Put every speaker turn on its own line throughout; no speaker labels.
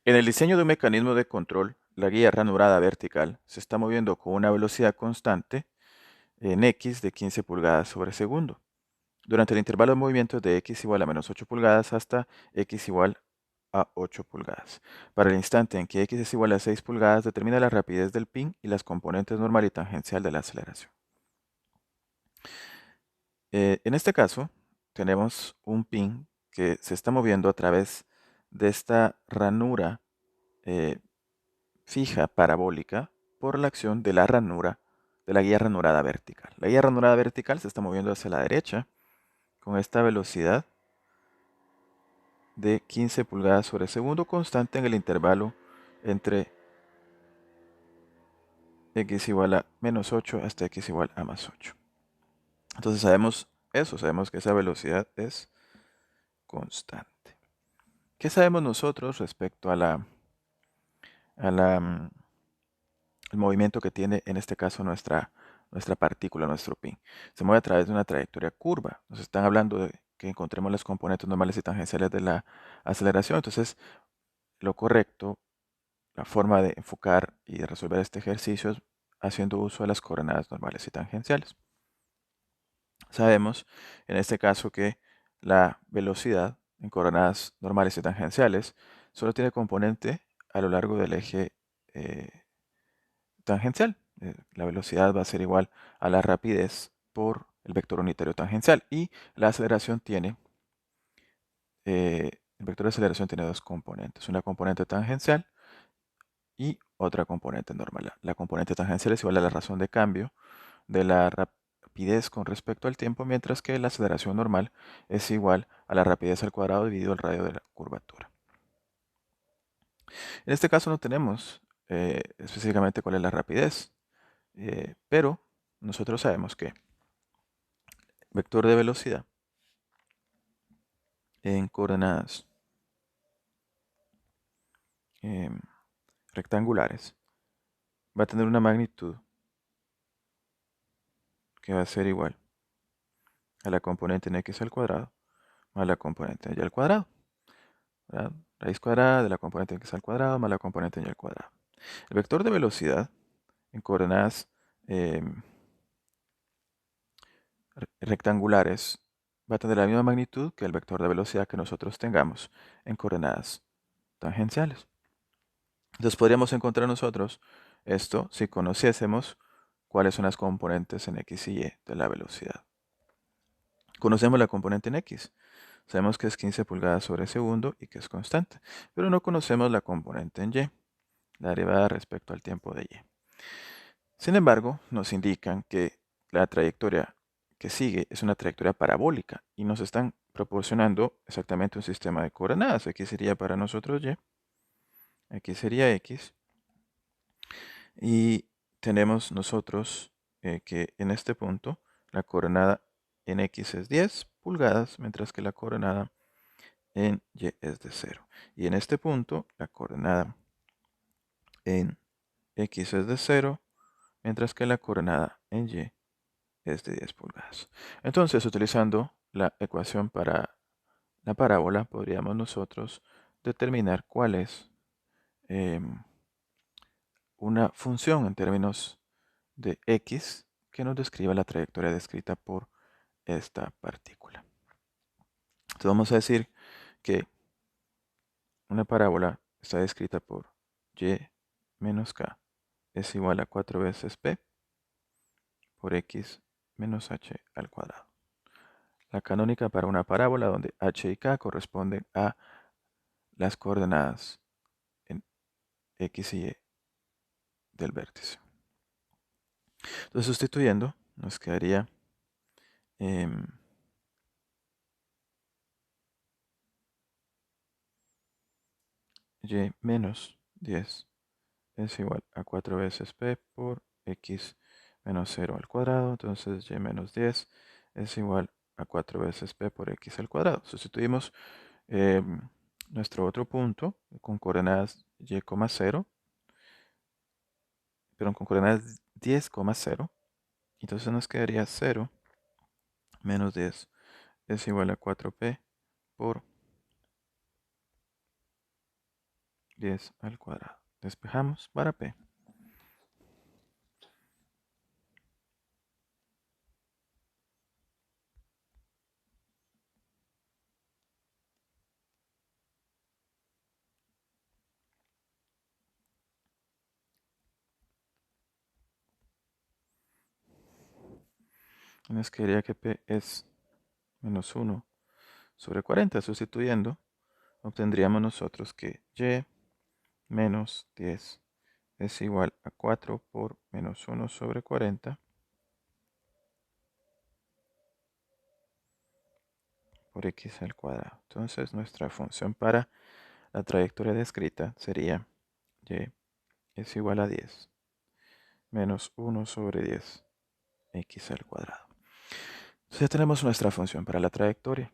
En el diseño de un mecanismo de control, la guía ranurada vertical se está moviendo con una velocidad constante en x de 15 pulgadas sobre segundo, durante el intervalo de movimientos de x igual a menos 8 pulgadas hasta x igual a 8 pulgadas. Para el instante en que x es igual a 6 pulgadas, determina la rapidez del pin y las componentes normal y tangencial de la aceleración. En este caso, tenemos un pin que se está moviendo a través de esta ranura eh, fija parabólica por la acción de la ranura de la guía ranurada vertical. La guía ranurada vertical se está moviendo hacia la derecha con esta velocidad de 15 pulgadas sobre segundo constante en el intervalo entre x igual a menos 8 hasta x igual a más 8. Entonces sabemos eso, sabemos que esa velocidad es constante. ¿Qué sabemos nosotros respecto a la el movimiento que tiene en este caso nuestra partícula, nuestro pin? Se mueve a través de una trayectoria curva. Nos están hablando de que encontremos las componentes normales y tangenciales de la aceleración. Entonces, lo correcto, la forma de enfocar y de resolver este ejercicio es haciendo uso de las coordenadas normales y tangenciales. Sabemos en este caso que la velocidad en coordenadas normales y tangenciales solo tiene componente a lo largo del eje tangencial. La velocidad va a ser igual a la rapidez por el vector unitario tangencial. Y la aceleración el vector de aceleración tiene dos componentes. Una componente tangencial y otra componente normal. La componente tangencial es igual a la razón de cambio de la rapidez con respecto al tiempo, mientras que la aceleración normal es igual a la rapidez al cuadrado dividido el radio de la curvatura. En este caso no tenemos específicamente cuál es la rapidez, pero nosotros sabemos que vector de velocidad en coordenadas em, rectangulares va a tener una magnitud que va a ser igual a la componente en x al cuadrado más la componente en y al cuadrado, ¿verdad? Raíz cuadrada de la componente en x al cuadrado más la componente en y al cuadrado. El vector de velocidad en coordenadas em, rectangulares va a tener la misma magnitud que el vector de velocidad que nosotros tengamos en coordenadas tangenciales. Entonces podríamos encontrar nosotros esto si conociésemos cuáles son las componentes en x y y de la velocidad. Conocemos la componente en x. Sabemos que es 15 pulgadas sobre segundo y que es constante, pero no conocemos la componente en y, la derivada respecto al tiempo de y. Sin embargo, nos indican que la trayectoria que sigue es una trayectoria parabólica y nos están proporcionando exactamente un sistema de coordenadas. Aquí sería para nosotros y, aquí sería x, y tenemos nosotros que en este punto la coordenada en x es 10 pulgadas, mientras que la coordenada en y es de 0. Y en este punto la coordenada en x es de 0, mientras que la coordenada en y es de 10 pulgadas. Entonces, utilizando la ecuación para la parábola, podríamos nosotros determinar cuál es em, una función en términos de x que nos describa la trayectoria descrita por esta partícula. Entonces vamos a decir que una parábola está descrita por y menos k es igual a 4 veces p por x menos h al cuadrado. La canónica para una parábola donde h y k corresponden a las coordenadas en x y y del vértice. Entonces, sustituyendo, nos quedaría y menos 10 es igual a 4 veces p por x menos 0 al cuadrado. Entonces, y menos 10 es igual a 4 veces p por x al cuadrado. Sustituimos nuestro otro punto con coordenadas y, 0, pero con coordenadas 10, 0. Entonces nos quedaría 0 menos 10 es igual a 4p por 10 al cuadrado. Despejamos para P. Nos quedaría que P es menos 1 sobre 40. Sustituyendo, obtendríamos nosotros que Y menos 10 es igual a 4 por menos 1 sobre 40 por X al cuadrado. Entonces nuestra función para la trayectoria descrita sería Y es igual a 10 menos 1 sobre 10 X al cuadrado. Entonces ya tenemos nuestra función para la trayectoria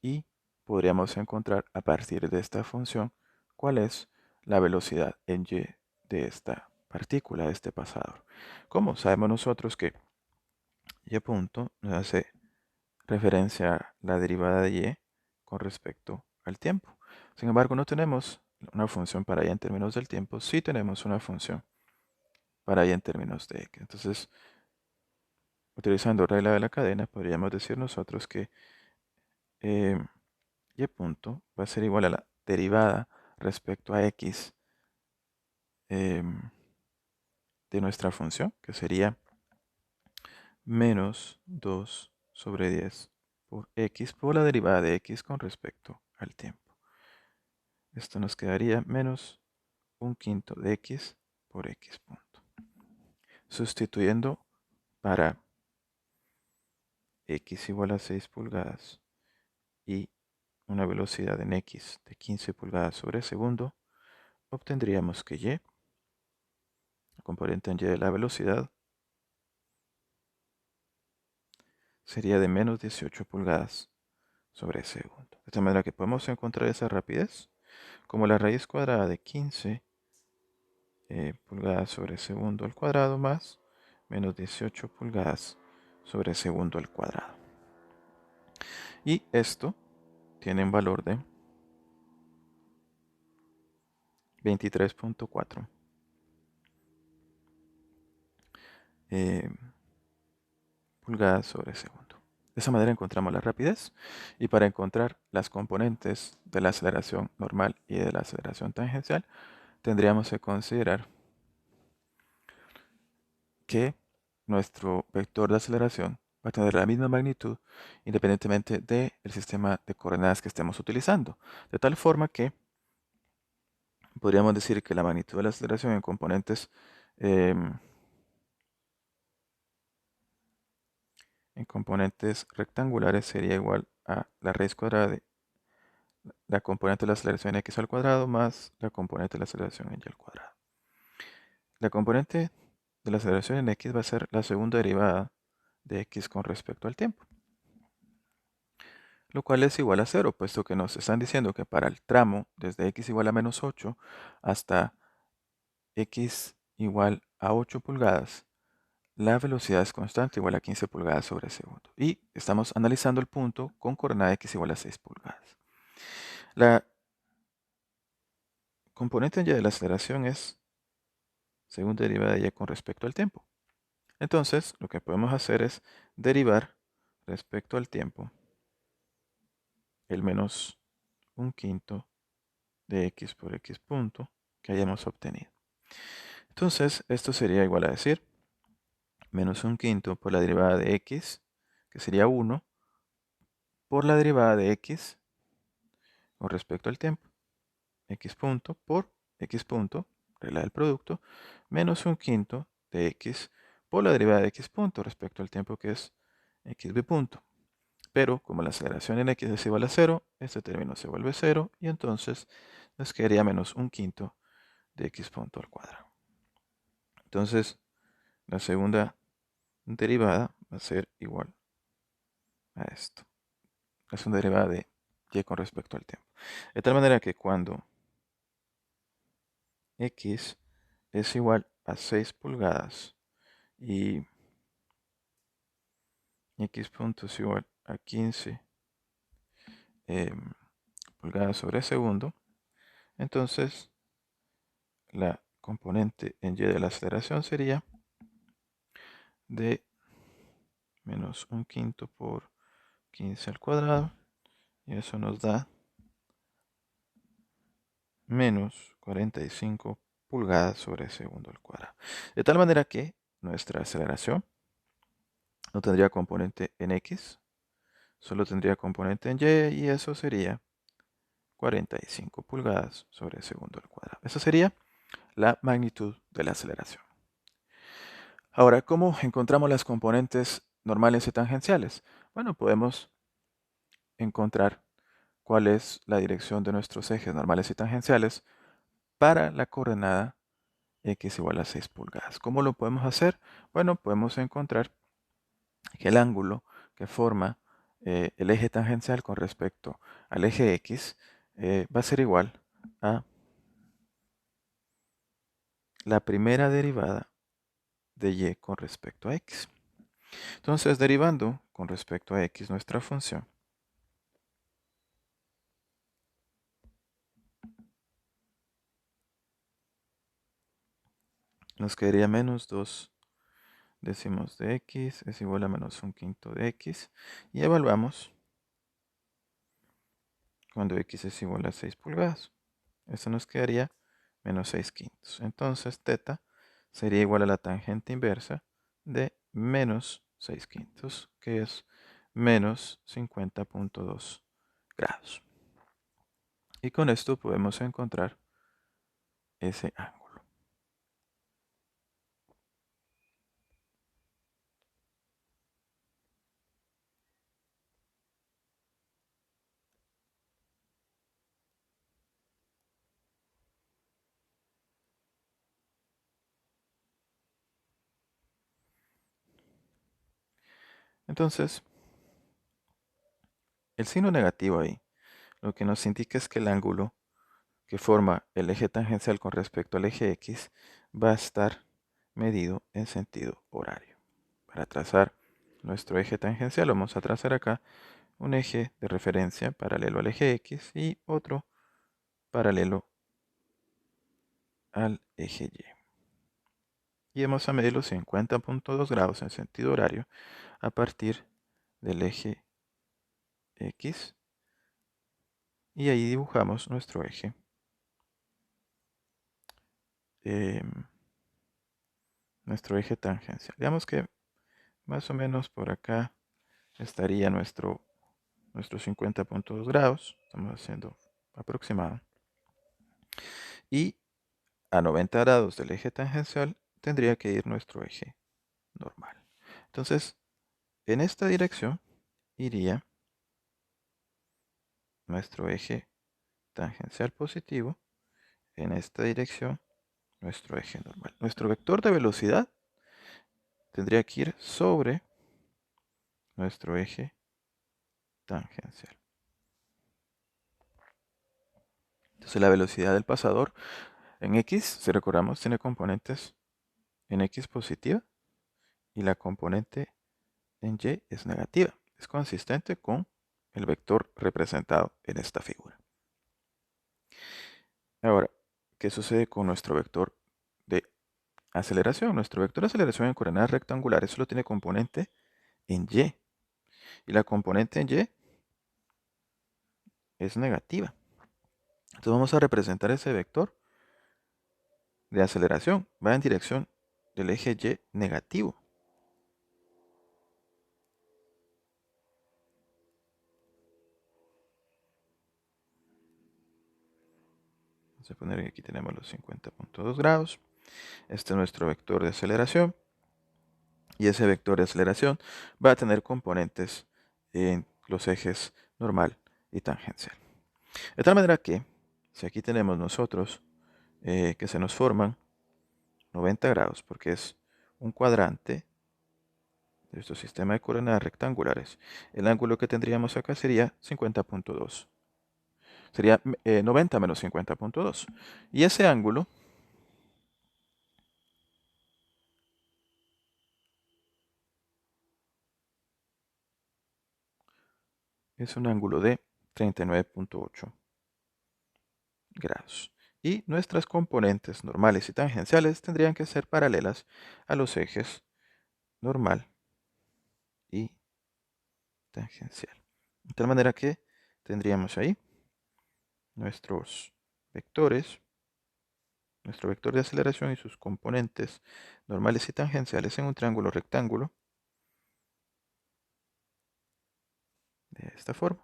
y podríamos encontrar a partir de esta función cuál es la velocidad en Y de esta partícula, de este pasador. ¿Cómo? Sabemos nosotros que Y punto nos hace referencia a la derivada de Y con respecto al tiempo. Sin embargo, no tenemos una función para Y en términos del tiempo, sí tenemos una función para Y en términos de X. Entonces, utilizando regla de la cadena, podríamos decir nosotros que eh, Y punto va a ser igual a la derivada respecto a X de nuestra función, que sería menos 2 sobre 10 por X por la derivada de X con respecto al tiempo. Esto nos quedaría menos 1/5 de X por X punto. Sustituyendo para X igual a 6 pulgadas y una velocidad en X de 15 pulgadas sobre segundo, obtendríamos que Y, la componente en Y de la velocidad, sería de menos 18 pulgadas sobre segundo. De esta manera que podemos encontrar esa rapidez como la raíz cuadrada de 15 pulgadas sobre segundo al cuadrado más menos 18 pulgadas sobre segundo al cuadrado. Y esto tiene un valor de 23.4 pulgadas sobre segundo. De esa manera encontramos la rapidez y para encontrar las componentes de la aceleración normal y de la aceleración tangencial tendríamos que considerar que nuestro vector de aceleración va a tener la misma magnitud independientemente del sistema de coordenadas que estemos utilizando. De tal forma que podríamos decir que la magnitud de la aceleración en componentes rectangulares sería igual a la raíz cuadrada de la componente de la aceleración en x al cuadrado más la componente de la aceleración en y al cuadrado. La componente de la aceleración en x va a ser la segunda derivada de x con respecto al tiempo, lo cual es igual a 0, puesto que nos están diciendo que para el tramo desde x igual a menos 8 hasta x igual a 8 pulgadas, la velocidad es constante igual a 15 pulgadas sobre segundo. Y estamos analizando el punto con coordenada x igual a 6 pulgadas. La componente en y de la aceleración es segunda derivada de y con respecto al tiempo. Entonces, lo que podemos hacer es derivar respecto al tiempo el menos 1/5 de x por x punto que hayamos obtenido. Entonces, esto sería igual a decir menos 1/5 por la derivada de x, que sería 1, por la derivada de x con respecto al tiempo, x punto por x punto, regla del producto, menos 1/5 de x por la derivada de x punto respecto al tiempo, que es xb punto. Pero como la aceleración en x es igual a 0, este término se vuelve 0 y entonces nos quedaría menos 1/5 de x punto al cuadrado. Entonces, la segunda derivada va a ser igual a esto. La segunda derivada de y con respecto al tiempo. De tal manera que cuando x es igual a 6 pulgadas y x punto es igual a 15 pulgadas sobre segundo, entonces la componente en y de la aceleración sería de menos 1/5 por 15 al cuadrado, y eso nos da menos 45 pulgadas sobre segundo al cuadrado. De tal manera que nuestra aceleración no tendría componente en x, solo tendría componente en y, y eso sería 45 pulgadas sobre segundo al cuadrado. Esa sería la magnitud de la aceleración. Ahora, ¿cómo encontramos las componentes normales y tangenciales? Bueno, podemos encontrar cuál es la dirección de nuestros ejes normales y tangenciales para la coordenada x igual a 6 pulgadas. ¿Cómo lo podemos hacer? Bueno, podemos encontrar que el ángulo que forma el eje tangencial con respecto al eje x va a ser igual a la primera derivada de y con respecto a x. Entonces, derivando con respecto a x nuestra función, nos quedaría menos 2 décimos de x es igual a menos 1/5 de x, y evaluamos cuando x es igual a 6 pulgadas. Esto nos quedaría menos 6/5. Entonces, θ sería igual a la tangente inversa de menos 6/5, que es menos 50.2 grados. Y con esto podemos encontrar ese ángulo. Entonces, el signo negativo ahí lo que nos indica es que el ángulo que forma el eje tangencial con respecto al eje x va a estar medido en sentido horario. Para trazar nuestro eje tangencial vamos a trazar acá un eje de referencia paralelo al eje x y otro paralelo al eje y. Y vamos a medir los 50.2 grados en sentido horario a partir del eje x, y ahí dibujamos nuestro eje tangencial. Digamos que más o menos por acá estaría nuestros 50.2 grados. Estamos haciendo aproximado. Y a 90 grados del eje tangencial tendría que ir nuestro eje normal. Entonces, en esta dirección iría nuestro eje tangencial positivo. En esta dirección, nuestro eje normal. Nuestro vector de velocidad tendría que ir sobre nuestro eje tangencial. Entonces, la velocidad del pasador en x, si recordamos, tiene componentes en x positiva y la componente en y es negativa. Es consistente con el vector representado en esta figura. Ahora, ¿qué sucede con nuestro vector de aceleración? Nuestro vector de aceleración en coordenadas rectangulares solo tiene componente en y. Y la componente en y es negativa. Entonces vamos a representar ese vector de aceleración. Va en dirección del eje y negativo. Vamos a poner que aquí tenemos los 50.2 grados. Este es nuestro vector de aceleración. Y ese vector de aceleración va a tener componentes en los ejes normal y tangencial. De tal manera que, si aquí tenemos nosotros que se nos forman 90 grados, porque es un cuadrante de nuestro sistema de coordenadas rectangulares, el ángulo que tendríamos acá sería 50.2. Sería 90 menos 50.2. Y ese ángulo es un ángulo de 39.8 grados. Y nuestras componentes normales y tangenciales tendrían que ser paralelas a los ejes normal y tangencial. De tal manera que tendríamos ahí nuestros vectores, nuestro vector de aceleración y sus componentes normales y tangenciales en un triángulo rectángulo de esta forma.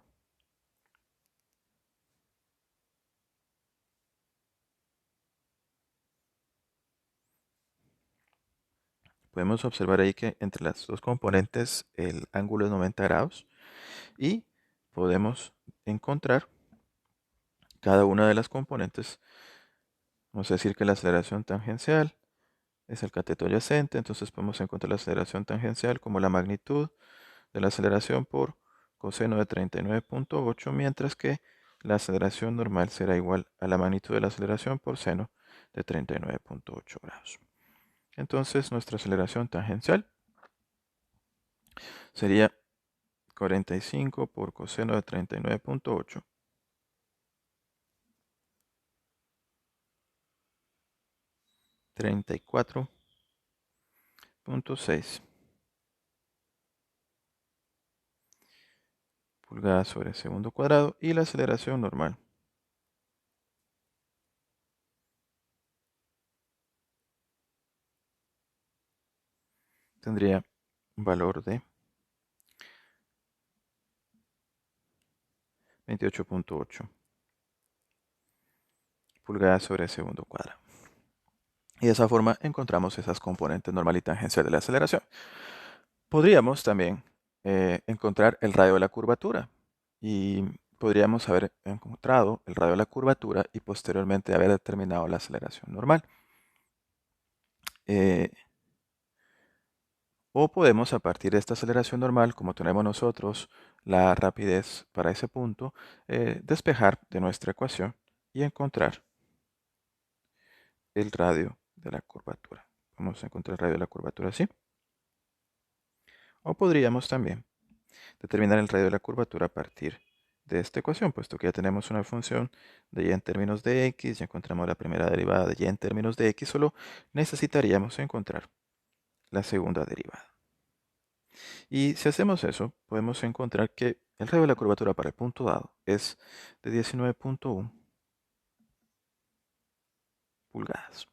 Podemos observar ahí que entre las dos componentes el ángulo es 90 grados y podemos encontrar cada una de las componentes. Vamos a decir que la aceleración tangencial es el cateto adyacente, entonces podemos encontrar la aceleración tangencial como la magnitud de la aceleración por coseno de 39.8, mientras que la aceleración normal será igual a la magnitud de la aceleración por seno de 39.8 grados. Entonces nuestra aceleración tangencial sería 45 por coseno de 39.8 34.6 pulgadas sobre segundo cuadrado, y la aceleración normal tendría un valor de 28.8 pulgadas sobre segundo cuadrado. Y de esa forma encontramos esas componentes normal y tangencial de la aceleración. Podríamos también encontrar el radio de la curvatura, y podríamos haber encontrado el radio de la curvatura y posteriormente haber determinado la aceleración normal. Eh, o podemos, a partir de esta aceleración normal, como tenemos nosotros la rapidez para ese punto, despejar de nuestra ecuación y encontrar el radio de la curvatura. Vamos a encontrar el radio de la curvatura así. O podríamos también determinar el radio de la curvatura a partir de esta ecuación, puesto que ya tenemos una función de y en términos de x, ya encontramos la primera derivada de y en términos de x, solo necesitaríamos encontrar la segunda derivada. Y si hacemos eso, podemos encontrar que el radio de la curvatura para el punto dado es de 19.1 pulgadas.